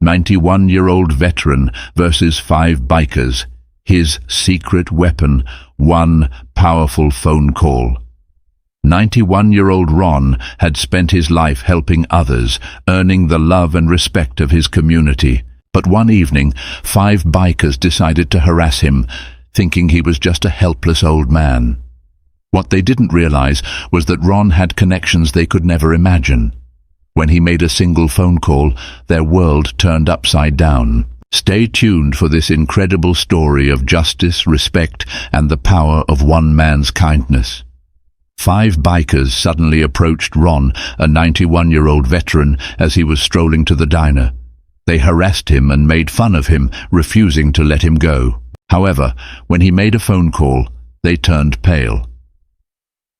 91-year-old veteran versus 5 bikers. His secret weapon, one powerful phone call. 91-year-old Ron had spent his life helping others, earning the love and respect of his community. But one evening, 5 bikers decided to harass him, thinking he was just a helpless old man. What they didn't realize was that Ron had connections they could never imagine. When he made a single phone call, their world turned upside down. Stay tuned for this incredible story of justice, respect, and the power of one man's kindness. 5 bikers suddenly approached Ron, a 91-year-old veteran, as he was strolling to the diner. They harassed him and made fun of him, refusing to let him go. However, when he made a phone call, they turned pale.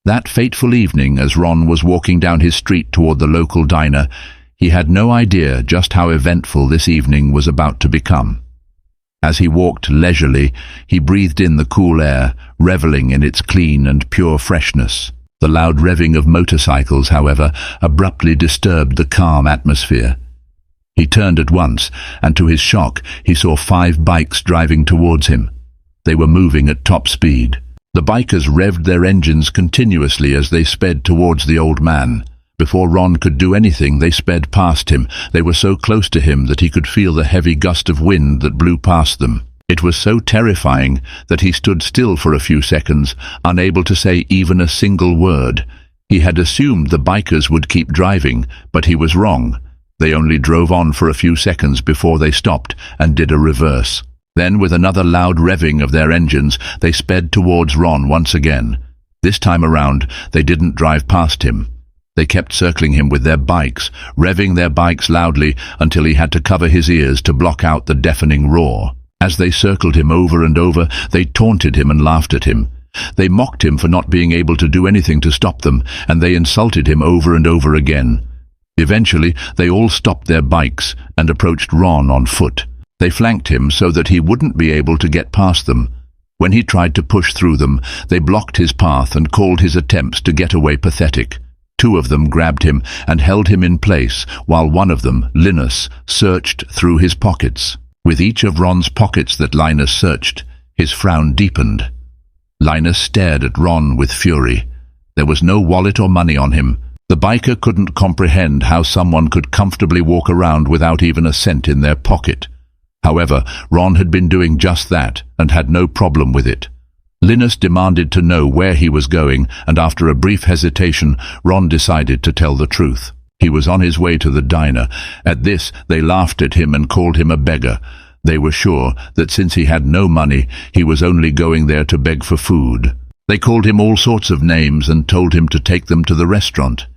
That fateful evening, as Ron was walking down his street toward the local diner, he had no idea just how eventful this evening was about to become. As he walked leisurely, he breathed in the cool air, reveling in its clean and pure freshness. The loud revving of motorcycles, however, abruptly disturbed the calm atmosphere. He turned at once, and to his shock, he saw 5 bikes driving towards him. They were moving at top speed. The bikers revved their engines continuously as they sped towards the old man. Before Ron could do anything, they sped past him. They were so close to him that he could feel the heavy gust of wind that blew past them. It was so terrifying that he stood still for a few seconds, unable to say even a single word. He had assumed the bikers would keep driving, but he was wrong. They only drove on for a few seconds before they stopped and did a reverse. Then, with another loud revving of their engines, they sped towards Ron once again. This time around, they didn't drive past him. They kept circling him with their bikes, revving their bikes loudly until he had to cover his ears to block out the deafening roar. As they circled him over and over, they taunted him and laughed at him. They mocked him for not being able to do anything to stop them, and they insulted him over and over again. Eventually, they all stopped their bikes and approached Ron on foot. They flanked him so that he wouldn't be able to get past them. When he tried to push through them, they blocked his path and called his attempts to get away pathetic. 2 of them grabbed him and held him in place, while one of them, Linus, searched through his pockets. With each of Ron's pockets that Linus searched, his frown deepened. Linus stared at Ron with fury. There was no wallet or money on him. The biker couldn't comprehend how someone could comfortably walk around without even a cent in their pocket. However, Ron had been doing just that and had no problem with it. Linus demanded to know where he was going, and after a brief hesitation, Ron decided to tell the truth. He was on his way to the diner. At this, they laughed at him and called him a beggar. They were sure that since he had no money, he was only going there to beg for food. They called him all sorts of names and told him to take them to the restaurant.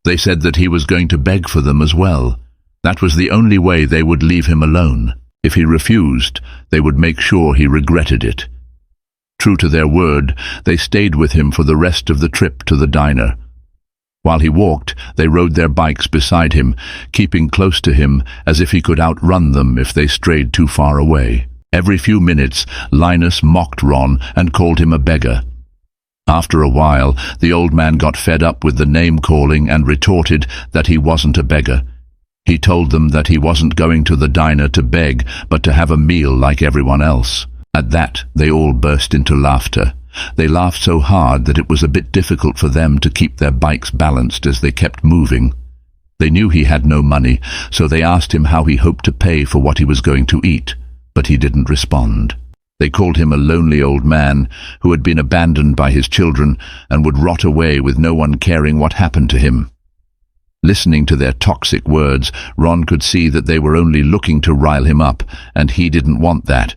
They said that he was going to beg for them as well. That was the only way they would leave him alone. If he refused, they would make sure he regretted it. True to their word, they stayed with him for the rest of the trip to the diner. While he walked, they rode their bikes beside him, keeping close to him as if he could outrun them if they strayed too far away. Every few minutes, Linus mocked Ron and called him a beggar. After a while, the old man got fed up with the name-calling and retorted that he wasn't a beggar. He told them that he wasn't going to the diner to beg, but to have a meal like everyone else. At that, they all burst into laughter. They laughed so hard that it was a bit difficult for them to keep their bikes balanced as they kept moving. They knew he had no money, so they asked him how he hoped to pay for what he was going to eat, but he didn't respond. They called him a lonely old man who had been abandoned by his children and would rot away with no one caring what happened to him. Listening to their toxic words, Ron could see that they were only looking to rile him up, and he didn't want that.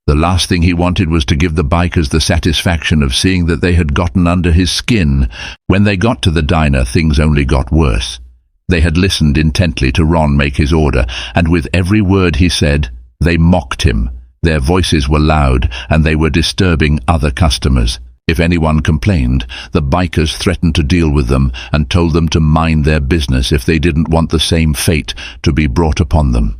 The last thing he wanted was to give the bikers the satisfaction of seeing that they had gotten under his skin. When they got to the diner, things only got worse. They had listened intently to Ron make his order, and with every word he said, they mocked him. Their voices were loud, and they were disturbing other customers. If anyone complained, the bikers threatened to deal with them and told them to mind their business if they didn't want the same fate to be brought upon them.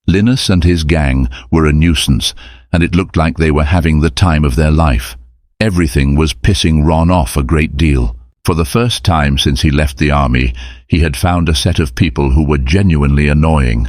Linus and his gang were a nuisance, and it looked like they were having the time of their life. Everything was pissing Ron off a great deal. For the first time since he left the army, he had found a set of people who were genuinely annoying.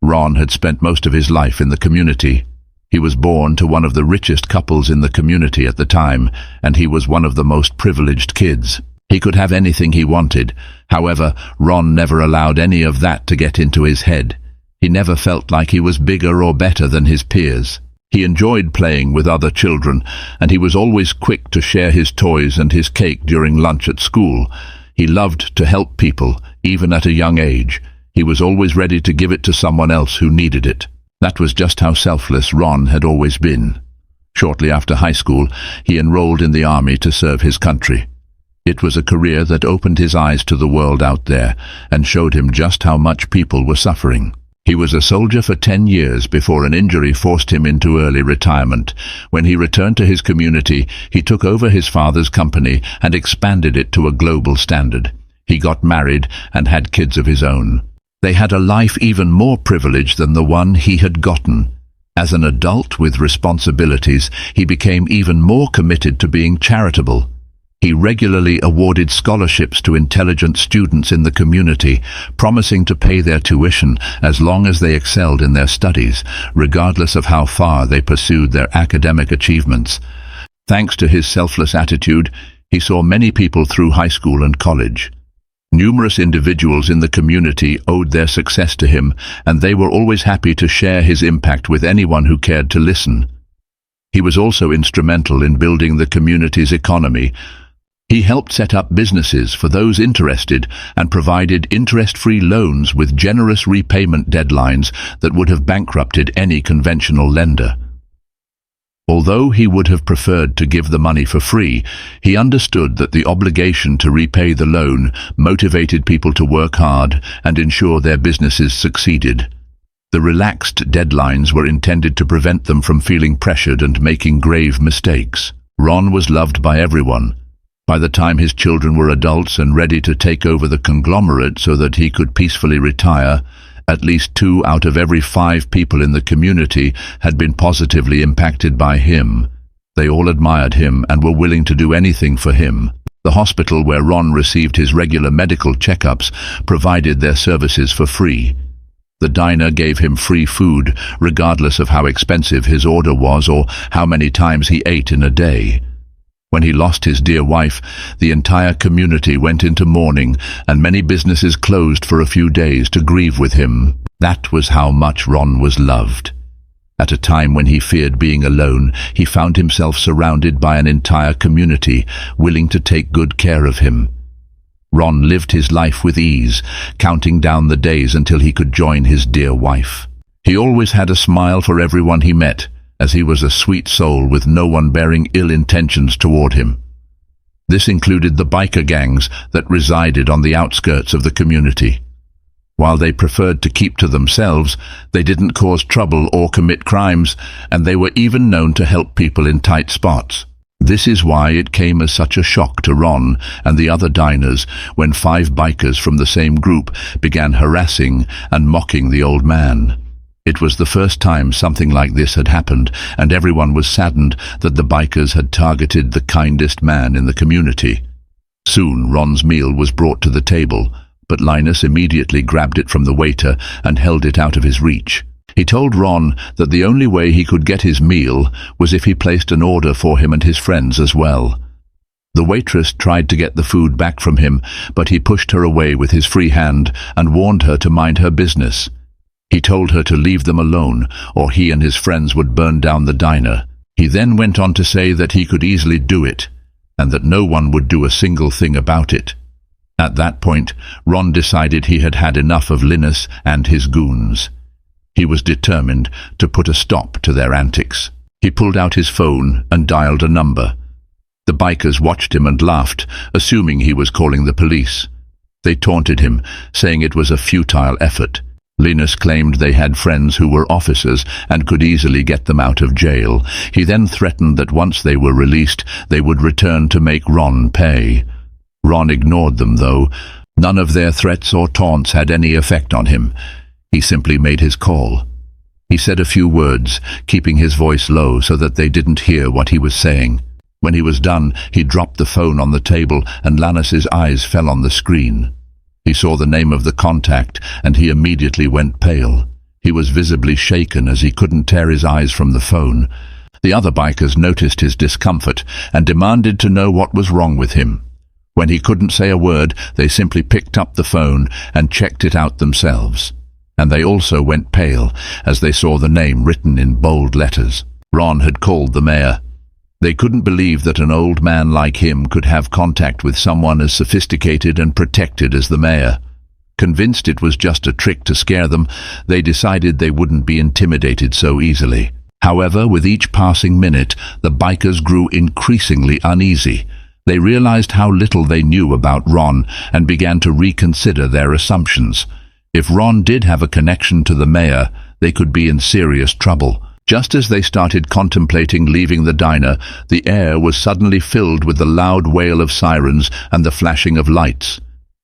Ron had spent most of his life in the community. He was born to one of the richest couples in the community at the time, and he was one of the most privileged kids. He could have anything he wanted. However, Ron never allowed any of that to get into his head. He never felt like he was bigger or better than his peers. He enjoyed playing with other children, and he was always quick to share his toys and his cake during lunch at school. He loved to help people, even at a young age. He was always ready to give it to someone else who needed it. That was just how selfless Ron had always been. Shortly after high school, he enrolled in the army to serve his country. It was a career that opened his eyes to the world out there and showed him just how much people were suffering. He was a soldier for 10 years before an injury forced him into early retirement. When he returned to his community, he took over his father's company and expanded it to a global standard. He got married and had kids of his own. They had a life even more privileged than the one he had gotten. As an adult with responsibilities, he became even more committed to being charitable. He regularly awarded scholarships to intelligent students in the community, promising to pay their tuition as long as they excelled in their studies, regardless of how far they pursued their academic achievements. Thanks to his selfless attitude, he saw many people through high school and college. Numerous individuals in the community owed their success to him, and they were always happy to share his impact with anyone who cared to listen. He was also instrumental in building the community's economy. He helped set up businesses for those interested and provided interest-free loans with generous repayment deadlines that would have bankrupted any conventional lender. Although he would have preferred to give the money for free, he understood that the obligation to repay the loan motivated people to work hard and ensure their businesses succeeded. The relaxed deadlines were intended to prevent them from feeling pressured and making grave mistakes. Ron was loved by everyone. By the time his children were adults and ready to take over the conglomerate so that he could peacefully retire, at least 2 out of every 5 people in the community had been positively impacted by him. They all admired him and were willing to do anything for him. The hospital where Ron received his regular medical checkups provided their services for free. The diner gave him free food, regardless of how expensive his order was or how many times he ate in a day. When he lost his dear wife, the entire community went into mourning, and many businesses closed for a few days to grieve with him. That was how much Ron was loved. At a time when he feared being alone, he found himself surrounded by an entire community, willing to take good care of him. Ron lived his life with ease, counting down the days until he could join his dear wife. He always had a smile for everyone he met, as he was a sweet soul with no one bearing ill intentions toward him. This included the biker gangs that resided on the outskirts of the community. While they preferred to keep to themselves, they didn't cause trouble or commit crimes, and they were even known to help people in tight spots. This is why it came as such a shock to Ron and the other diners when 5 bikers from the same group began harassing and mocking the old man. It was the first time something like this had happened, and everyone was saddened that the bikers had targeted the kindest man in the community. Soon Ron's meal was brought to the table, but Linus immediately grabbed it from the waiter and held it out of his reach. He told Ron that the only way he could get his meal was if he placed an order for him and his friends as well. The waitress tried to get the food back from him, but he pushed her away with his free hand and warned her to mind her business. He told her to leave them alone, or he and his friends would burn down the diner. He then went on to say that he could easily do it, and that no one would do a single thing about it. At that point, Ron decided he had had enough of Linus and his goons. He was determined to put a stop to their antics. He pulled out his phone and dialed a number. The bikers watched him and laughed, assuming he was calling the police. They taunted him, saying it was a futile effort. Linus claimed they had friends who were officers and could easily get them out of jail. He then threatened that once they were released, they would return to make Ron pay. Ron ignored them, though. None of their threats or taunts had any effect on him. He simply made his call. He said a few words, keeping his voice low so that they didn't hear what he was saying. When he was done, he dropped the phone on the table, and Linus's eyes fell on the screen. He saw the name of the contact, and he immediately went pale. He was visibly shaken as he couldn't tear his eyes from the phone. The other bikers noticed his discomfort and demanded to know what was wrong with him. When he couldn't say a word, they simply picked up the phone and checked it out themselves. And they also went pale as they saw the name written in bold letters. Ron had called the mayor. They couldn't believe that an old man like him could have contact with someone as sophisticated and protected as the mayor. Convinced it was just a trick to scare them, they decided they wouldn't be intimidated so easily. However, with each passing minute, the bikers grew increasingly uneasy. They realized how little they knew about Ron and began to reconsider their assumptions. If Ron did have a connection to the mayor, they could be in serious trouble. Just as they started contemplating leaving the diner, the air was suddenly filled with the loud wail of sirens and the flashing of lights.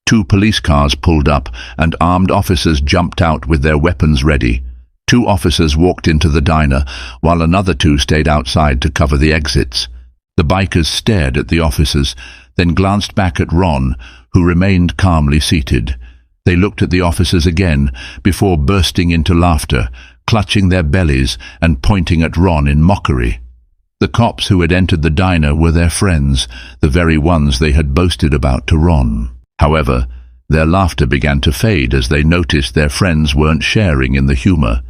2 police cars pulled up, and armed officers jumped out with their weapons ready. 2 officers walked into the diner, while another 2 stayed outside to cover the exits. The bikers stared at the officers, then glanced back at Ron, who remained calmly seated. They looked at the officers again, before bursting into laughter, clutching their bellies and pointing at Ron in mockery. The cops who had entered the diner were their friends, the very ones they had boasted about to Ron. However, their laughter began to fade as they noticed their friends weren't sharing in the humor.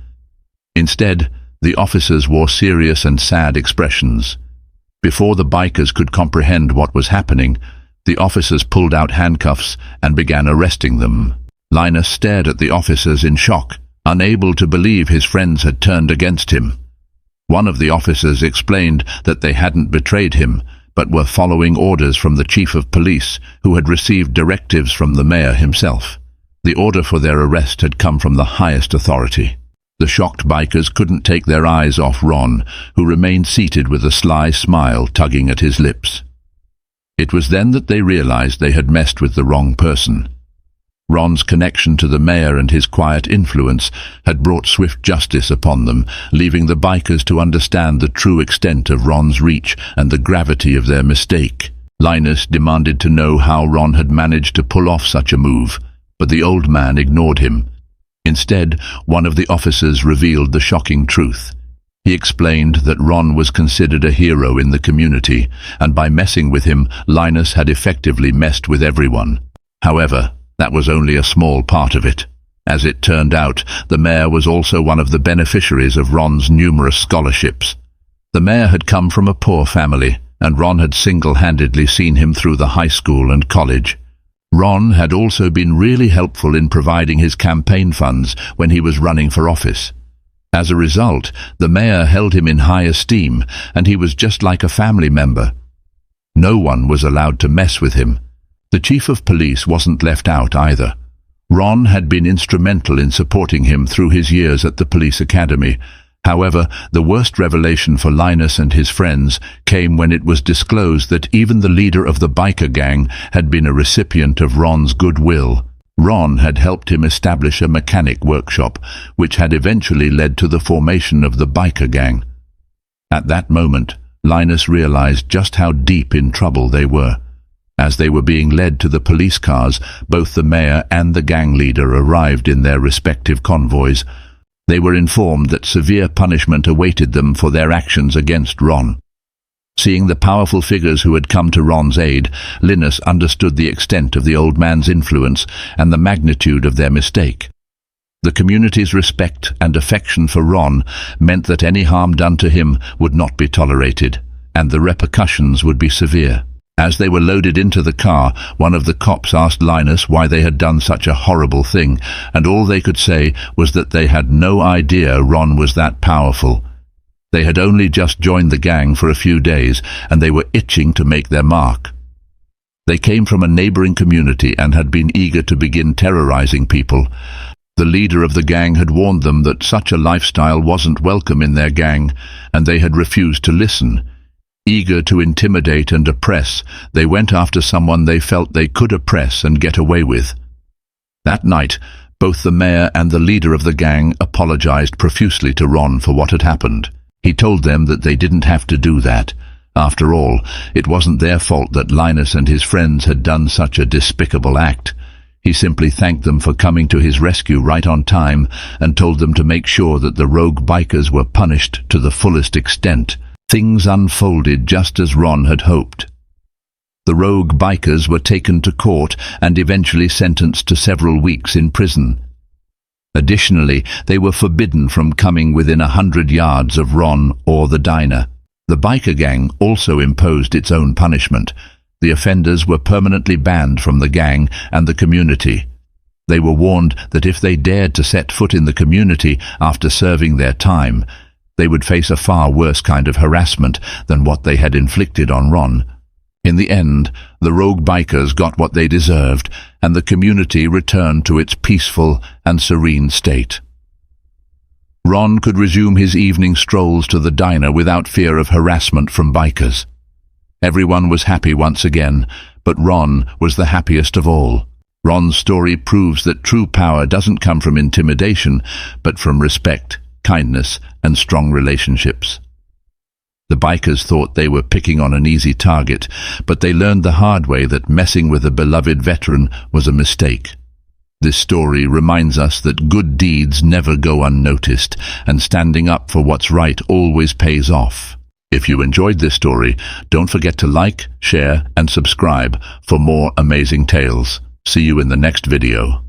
Instead, the officers wore serious and sad expressions. Before the bikers could comprehend what was happening, the officers pulled out handcuffs and began arresting them. Linus stared at the officers in shock, unable to believe his friends had turned against him. One of the officers explained that they hadn't betrayed him, but were following orders from the chief of police, who had received directives from the mayor himself. The order for their arrest had come from the highest authority. The shocked bikers couldn't take their eyes off Ron, who remained seated with a sly smile tugging at his lips. It was then that they realized they had messed with the wrong person. Ron's connection to the mayor and his quiet influence had brought swift justice upon them, leaving the bikers to understand the true extent of Ron's reach and the gravity of their mistake. Linus demanded to know how Ron had managed to pull off such a move, but the old man ignored him. Instead, one of the officers revealed the shocking truth. He explained that Ron was considered a hero in the community, and by messing with him, Linus had effectively messed with everyone. However, that was only a small part of it. As it turned out, the mayor was also one of the beneficiaries of Ron's numerous scholarships. The mayor had come from a poor family, and Ron had single-handedly seen him through the high school and college. Ron had also been really helpful in providing his campaign funds when he was running for office. As a result, the mayor held him in high esteem, and he was just like a family member. No one was allowed to mess with him. The chief of police wasn't left out either. Ron had been instrumental in supporting him through his years at the police academy. However, the worst revelation for Linus and his friends came when it was disclosed that even the leader of the biker gang had been a recipient of Ron's goodwill. Ron had helped him establish a mechanic workshop, which had eventually led to the formation of the biker gang. At that moment, Linus realized just how deep in trouble they were. As they were being led to the police cars, both the mayor and the gang leader arrived in their respective convoys. They were informed that severe punishment awaited them for their actions against Ron. Seeing the powerful figures who had come to Ron's aid, Linus understood the extent of the old man's influence and the magnitude of their mistake. The community's respect and affection for Ron meant that any harm done to him would not be tolerated, and the repercussions would be severe. As they were loaded into the car, one of the cops asked Linus why they had done such a horrible thing, and all they could say was that they had no idea Ron was that powerful. They had only just joined the gang for a few days, and they were itching to make their mark. They came from a neighboring community and had been eager to begin terrorizing people. The leader of the gang had warned them that such a lifestyle wasn't welcome in their gang, and they had refused to listen. Eager to intimidate and oppress, they went after someone they felt they could oppress and get away with. That night, both the mayor and the leader of the gang apologized profusely to Ron for what had happened. He told them that they didn't have to do that. After all, it wasn't their fault that Linus and his friends had done such a despicable act. He simply thanked them for coming to his rescue right on time and told them to make sure that the rogue bikers were punished to the fullest extent. Things unfolded just as Ron had hoped. The rogue bikers were taken to court and eventually sentenced to several weeks in prison. Additionally, they were forbidden from coming within 100 yards of Ron or the diner. The biker gang also imposed its own punishment. The offenders were permanently banned from the gang and the community. They were warned that if they dared to set foot in the community after serving their time, they would face a far worse kind of harassment than what they had inflicted on Ron. In the end, the rogue bikers got what they deserved, and the community returned to its peaceful and serene state. Ron could resume his evening strolls to the diner without fear of harassment from bikers. Everyone was happy once again, but Ron was the happiest of all. Ron's story proves that true power doesn't come from intimidation, but from respect, kindness, and strong relationships. The bikers thought they were picking on an easy target, but they learned the hard way that messing with a beloved veteran was a mistake. This story reminds us that good deeds never go unnoticed, and standing up for what's right always pays off. If you enjoyed this story, don't forget to like, share, and subscribe for more amazing tales. See you in the next video.